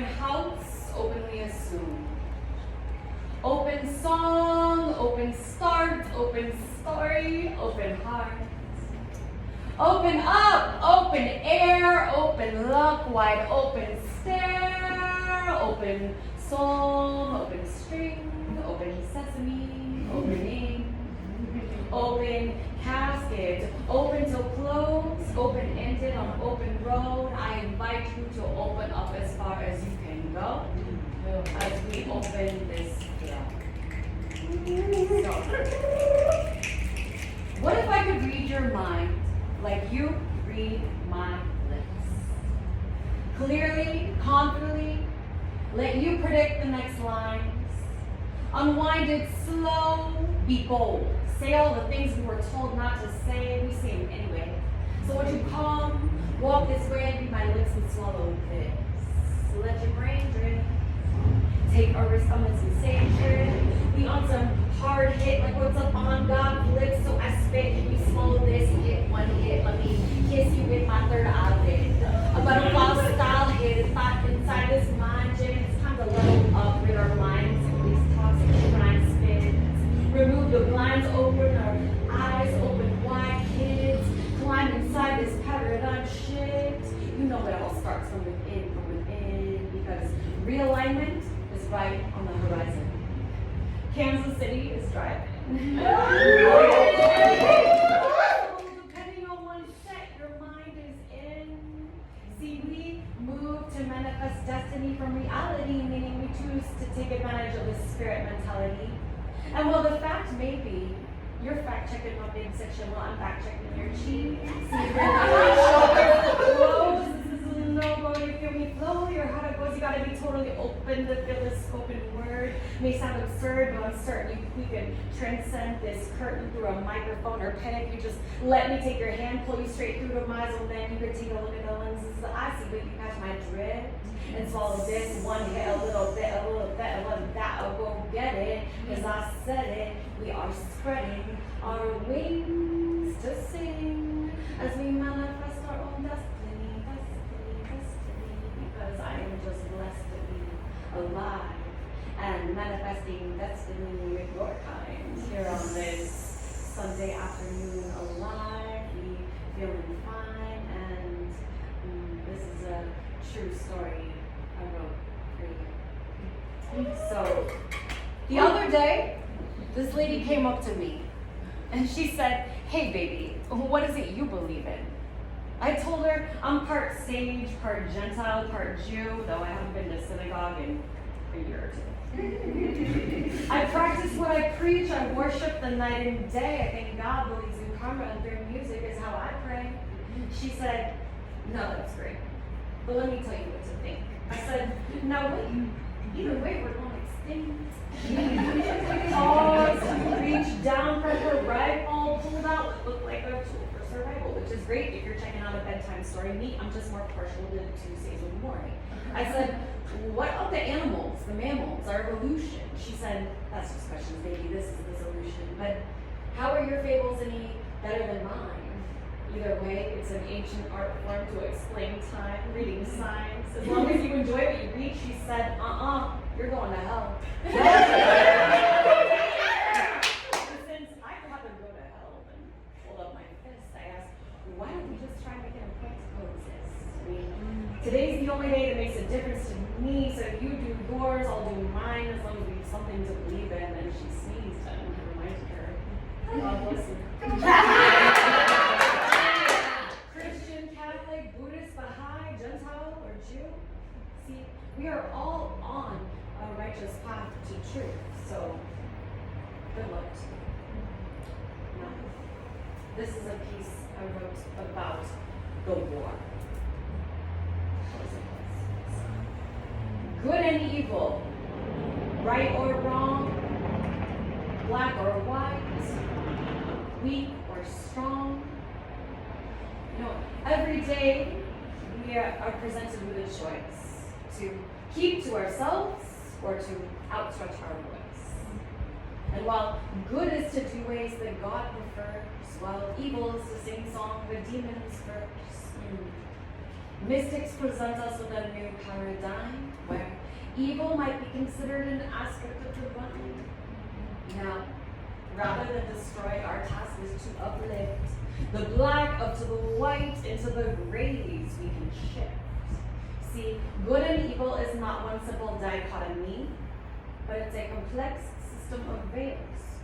Open house, openly assume. Open song, open start, open story, open heart. Open up, open air, open luck, wide open stare, open song, open string, open sesame, opening, open casket, open till close, open-ended on open road. I invite you to open up as far as you can go as we open this door. So, what if I could read your mind like you read my lips? Clearly, confidently, let you predict the next lines. Unwind it slow, be bold. Say all the things we were told not to say, we say them anyway. So would you come, walk this way, read my lips and swallow this. Let your brain drift. Take a risk on the sensation. We on some hard hit, like what's up on God's lips. So I spit, you swallow this, hit one hit. Let me kiss you with my third eyelid. A butterfly style hit, it's not inside this mind, Jim. It's time to level up, rid our minds of these toxic grind spins. Remove the blinds, open our eyes, open wide, kids. Climb inside this paradigm shift. You know it all starts from within, because realignment is right on the horizon. Kansas City is driving. Depending on one set your mind is in. See, we move to manifest destiny from reality, meaning we choose to take advantage of the spirit mentality. And while the fact may be, you're fact checking my big section while I'm fact checking your cheeks. See, no go to feel me flow, your how it goes, you gotta be totally open to feel this spoken word. May sound absurd, but I'm certain we can transcend this curtain through a microphone or pen if you just let me take your hand, pull you straight through the eyes, and then you can take a look at the lenses that I see, but you catch my drift and swallow this one hit a little bit, that, I'll go get it, cause I said it, we are spreading our wings to sing as we manifest our own destiny. Because I am just blessed to be alive and manifesting destiny with your kind here on this Sunday afternoon alive, we feeling fine, and this is a true story I wrote for you. So, the other day, this lady came up to me and she said, "Hey baby, what is it you believe in?" I told her I'm part sage, part Gentile, part Jew, though I haven't been to synagogue in a year or two. I practice what I preach, I worship the night and day. I think God believes in karma and through music is how I pray. She said, "No, that's great, but let me tell you what to think." I said, "No, wait, either way we're going extinct." Paused, reached down for her rifle, pulled out what looked like a tool for survival, which is great if you're checking out a bedtime story. Me, I'm just more partial to Tuesdays in the morning. I said, "What of the animals, the mammals, our evolution?" She said, "That's just questions, baby. This is the solution. But how are your fables any better than mine? Either way, it's an ancient art form to explain time, reading signs. As long as you enjoy what you read," she said, "you're going to hell." Since I happen to go to hell and hold up my fist, I asked, why don't we just try making a point to coexist? I mean, today's the only day that makes a difference to me, so if you do yours, I'll do mine, as long as we have something to believe in. And she sneezed, and I reminded her, God bless you. Christian, Catholic, Buddhist, Baha'i, Gentile, or Jew. See, we are all on a righteous path to truth, so good luck to you. Now, this is a piece I wrote about the war. Good and evil, right or wrong, black or white, weak or strong. You know, every day we are presented with a choice to keep to ourselves or to outstretch our voice. And while good is to do ways that God prefers, while evil is to sing song with demons first, mystics present us with a new paradigm where Evil might be considered an aspect of divine. Now, rather than destroy, our task is to uplift the black up to the white, into the grays we can shift. See, good and evil is not one simple dichotomy, but it's a complex system of veils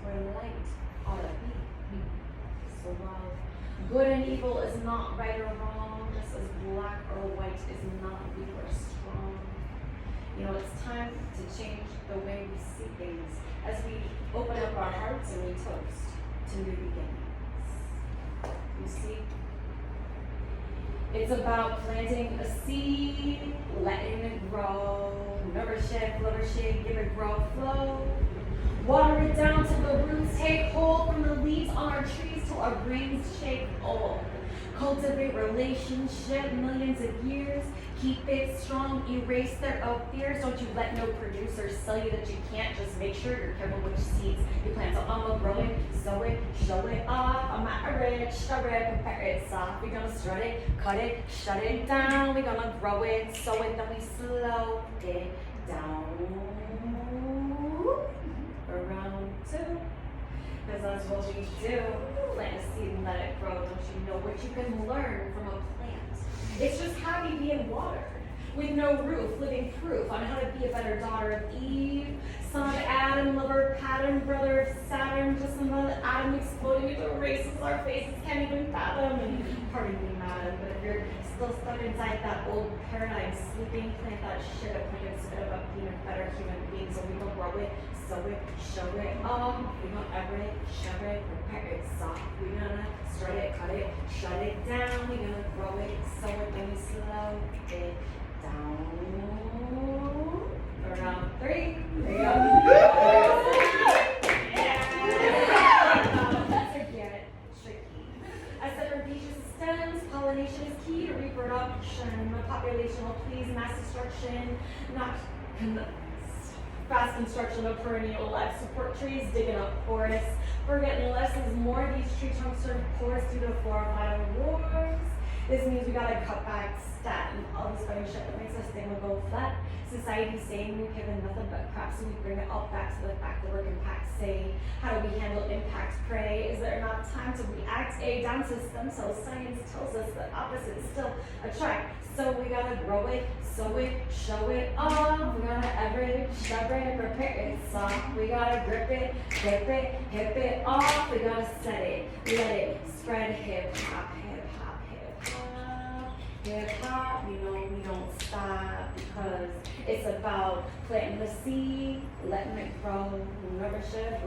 where light ought to be. So while good and evil is not right or wrong, just as black or white is not weak or strong, you know, it's time to change the way we see things as we open up our hearts and we toast to new beginnings. You see, it's about planting a seed, letting it grow, nourishing, flourishing, give it growth, flow. Water it down till the roots take hold from the leaves on our trees till our brains shake old. Cultivate relationship millions of years. Keep it strong, erase their fears. Don't you let no producer sell you that you can't. Just make sure you're careful which seeds you plant. So I'm gonna grow it, sow it, show it off. I'm at a rich, show it, prepare it soft. We're gonna strut it, cut it, shut it down. We're gonna grow it, sow it, then we slow it down. Around two. Because that's what we do. Plant a seed and let it grow. Don't you know what you can learn from a plant? It's just happy being watered, with no roof, living proof on how to be a better daughter of Eve, son of Adam, lover of pattern, brother of Saturn, just another atom exploding into races our faces can't even fathom. And pardon me, madam, but if you're still stuck inside that old paradigm, sleeping, plant that shit up like it's about being a better human being, so we can grow it, sow it, show it, we gonna ever it, shove it, prepare it soft. We gonna strut it, cut it, shut it down. We gonna grow it, sow it, then we slow it down. Around three. There you go. Forget it. Tricky. As herbaceous stems, pollination is key to reproduction. The population will please mass destruction, not fast construction of perennial life support trees, digging up forests, forgetting less is more. These tree trunks serve pores due to 4 vital wars. This means we gotta cut back stat and all this funny shit that makes us think we'll go flat. Society's saying we've given nothing but crap, so we bring it all back to the fact that we're impact. Say, how do we handle impact? Pray, is there enough time to react? A, down to stem cells. Science tells us that opposites still attract. So we gotta grow it, sow it, show it off. We gotta ever it, shove it, prepare it soft. We gotta grip it, hip it off. We gotta set it, let it spread. Hip hop, hip hop, hip hop, hip hop. You know we don't stop because it's about planting the seed, letting it grow, nourish it,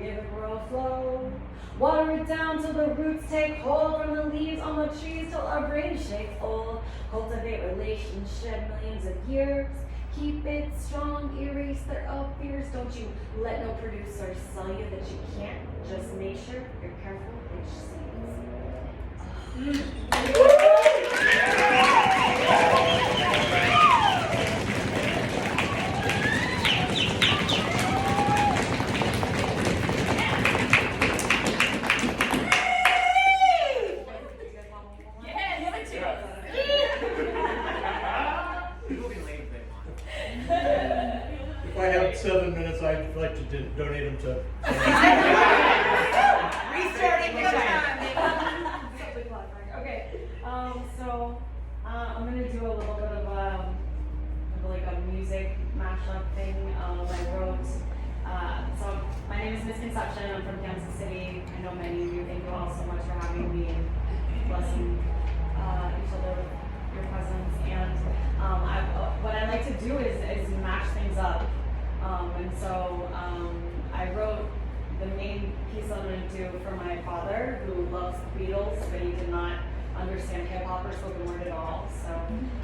give it grow, flow. Water it down till the roots take hold from the leaves on the trees till our brains shake old. Cultivate relationship millions of years. Keep it strong, erase their fears. Don't you let no producer sell you that you can't. Just make sure you're careful which seeds. If I have 7 minutes, I'd like to donate them to. Restarting your time. Okay, so I'm gonna do a little bit of like a music mashup thing. I wrote. So my name is Misconception. I'm from Kansas City. I know many of you. Thank you all so much for having me and blessing each other with your presence. And what I like to do is mash things up. And so I wrote the main piece I'm going to do for my father, who loves the Beatles, but he did not understand hip hop or spoken word at all. So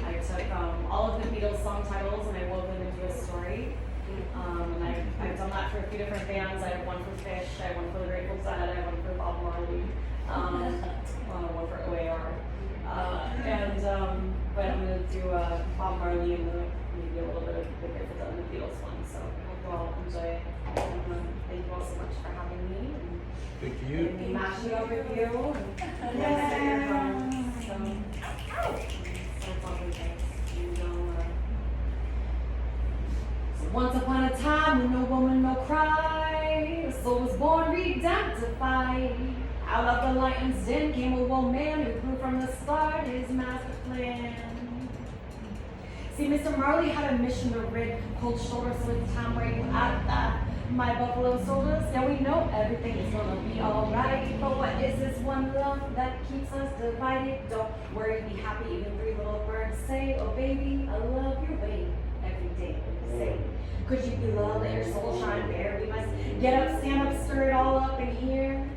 I took all of the Beatles song titles and I wove them into a story. And I've done that for a few different bands. I have one for Fish, I have one for the Grateful Dead, I have one for Bob Marley, one for OAR. But I'm going to do Bob Marley and maybe a little bit of the Grateful Dead and the Beatles one. So I hope you all enjoy it. And thank you all so much for having me. Thank you. And me mash it up with you. And yes, your drums. So it's lovely, thanks. And Once upon a time when no woman, no cry, a soul was born redemptified. Out of the lion's den came a woman man who grew from the start his master plan. See, Mr. Marley had a mission to rid cold shoulders so it's time where you at that. My buffalo soldiers, yeah, we know everything is gonna be alright. But what is this one love that keeps us divided? Don't worry, be happy, even three little birds say, oh baby, I love your way every day. Say, could you be love, let your soul shine bare? We must get up, stand up, stir it all up in here.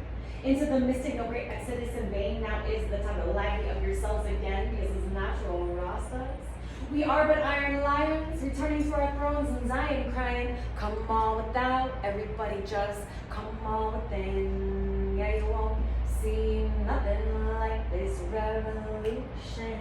Into the mystic, no great exodus in vain. Now is the time to lively of yourselves again, because it's natural and Rastas. We are but iron lions, returning to our thrones in Zion, crying, come on without, everybody just come on within. Yeah, you won't see nothing like this revolution.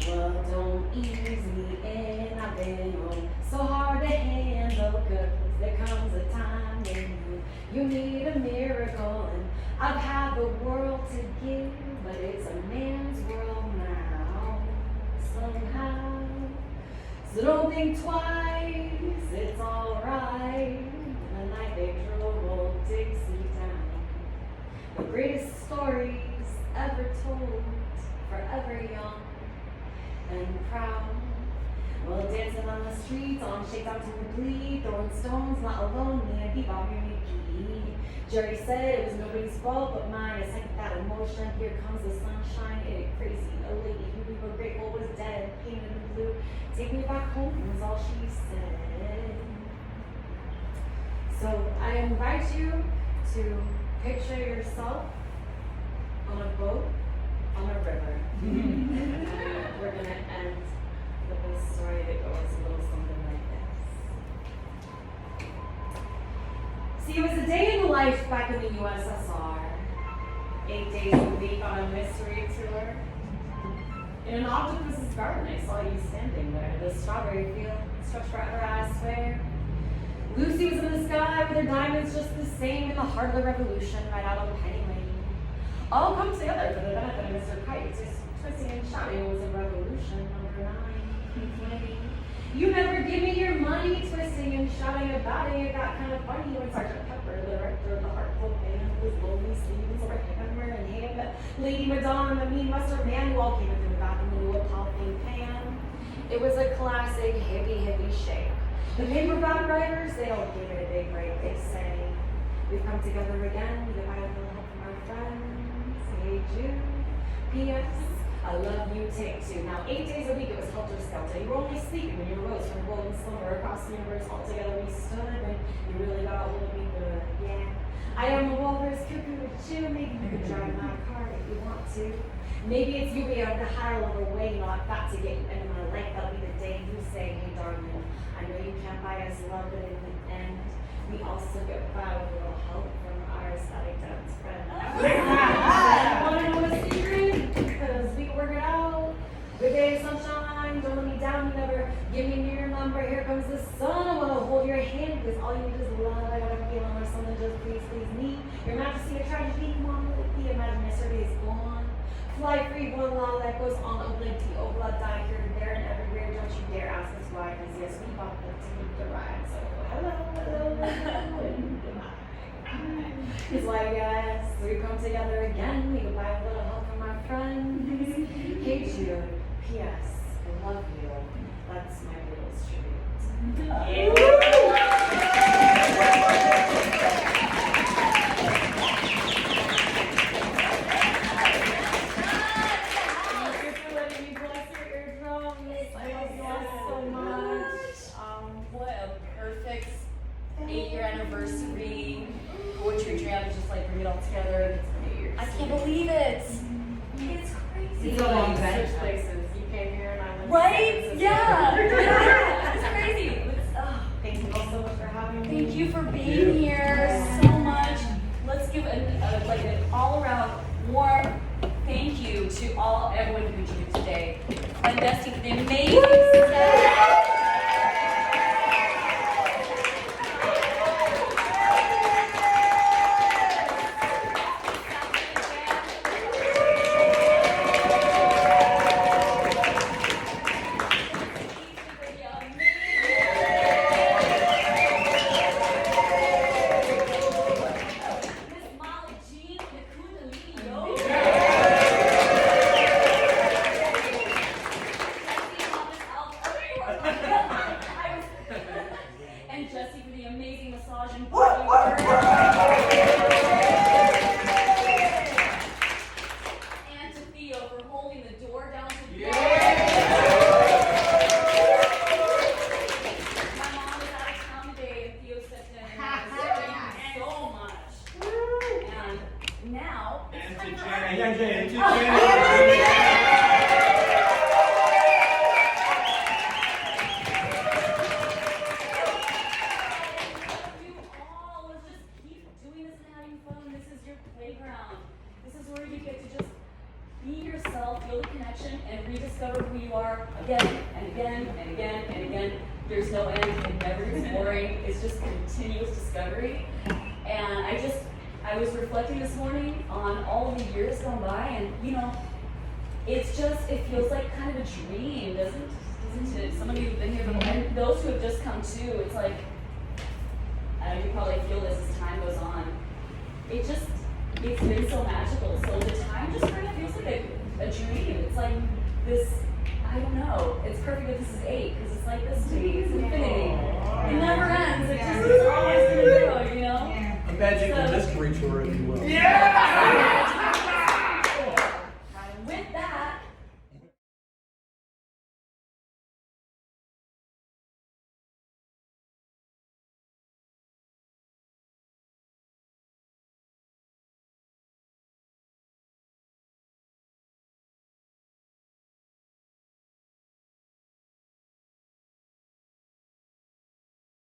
Well, don't ease me in, I've been on so hard to handle, cause there comes a time when you need a miracle, and I've had the world to give, but it's a man's world now, somehow. So don't think twice, it's alright. The night they drove old Dixie down. The greatest stories ever told, forever young and proud. Well, dancing on the streets, on shakedown to complete, throwing stones, not alone, me and Bebop, Mickey. Jerry said it was nobody's fault but mine. I sent that emotion. Here comes the sunshine. It crazy. A lady who we were grateful was dead, painted in blue. Take me back home was all she said. So I invite you to picture yourself on a boat on a river. And we're gonna end with a story that goes a little something like this. See, it was a day in the life back in the USSR. 8 days a week on a mystery tour. In an octopus's garden, I saw you standing there. The strawberry field stretched forever, I swear. Lucy was in the sky with her diamonds just the same in the heart of the revolution, right out on Penny Lane. All come together for the benefit of Mr. Kite. Just twisting and shouting was a revolution. Number 9, 20. You never give me your money, twisting and shouting about it. It got kind of funny when Sergeant Pepper, the director of the Heartful Band, was lonely sleeves over hammer and hand. Lady Madonna, the mean mustard man, who all came into the bathroom into a popping pan. It was a classic hippie shake. The paperback writers, they don't give it a big break. They say, we've come together again. We divide a little help from our friends. Hey Jude. P.S. I love you, take two. Now, 8 days a week, it was helter-skelter. You were only sleeping when you rose from golden slumber across the universe. All together we stood, and you really got a hold of me good. Yeah. I am a walrus cuckoo with you. Maybe you could drive my car if you want to. Maybe it's you we have the higher level way, you know, I've got to get you into my life. That'll be the day you say, hey darling, I know you can't buy us love, but in the end, we also get by with a little help from our ecstatic dance friend. I want to know a secret, because we can work it out. Good day, sunshine, don't let me down, you never give me your number. Here comes the sun, I want to hold your hand, because all you need is love. I got a feeling or something, just please me. Your majesty, a tragedy, mom, the imagine yesterday is gone. Fly free, voila, life goes on, oblique, obla, die here and there and everywhere. Don't you dare ask us why, because yes, we bought the ticket to ride. So hello, and goodbye. It's like, yes, we come together again. We goodbye with a little help from our friends. Hey Jude, P.S. I love you. That's my little tribute. What a perfect 8-year anniversary poetry jam, just like bring it all together. It's been 8 years. I can't believe it. It's crazy. It's a long time. Switch places. You came here and I went. Right? Yeah. It's crazy. Thank you all so much for having me. Thank you for being here so much. Let's give an all-around warm thank you to everyone who contributed today. Investing in the amazing set. And to Theo for holding the door down to the Yeah. My mom was out of town today and Theo stepped in and thank you so much. And now it's And to time for Jenny. our- And to Jenny. You all, let's just keep doing this and having fun. This is your playground. This is where you get to just be yourself, feel the connection, and rediscover who you are again and again and again and again. There's no end. It never gets boring. It's just continuous discovery. And I was reflecting this morning on all of the years gone by, and it feels like kind of a dream, doesn't it? Some of you have been here before, and those who have just come too, it's like, I know you probably feel this as time goes on. It's been so magical. So the time just kind of feels like a dream. It's like this, I don't know. It's perfect that this is 8, because it's like this to me. It's infinity. It never ends. It just is always going to go, A magical mystery tour, if you will. Yeah!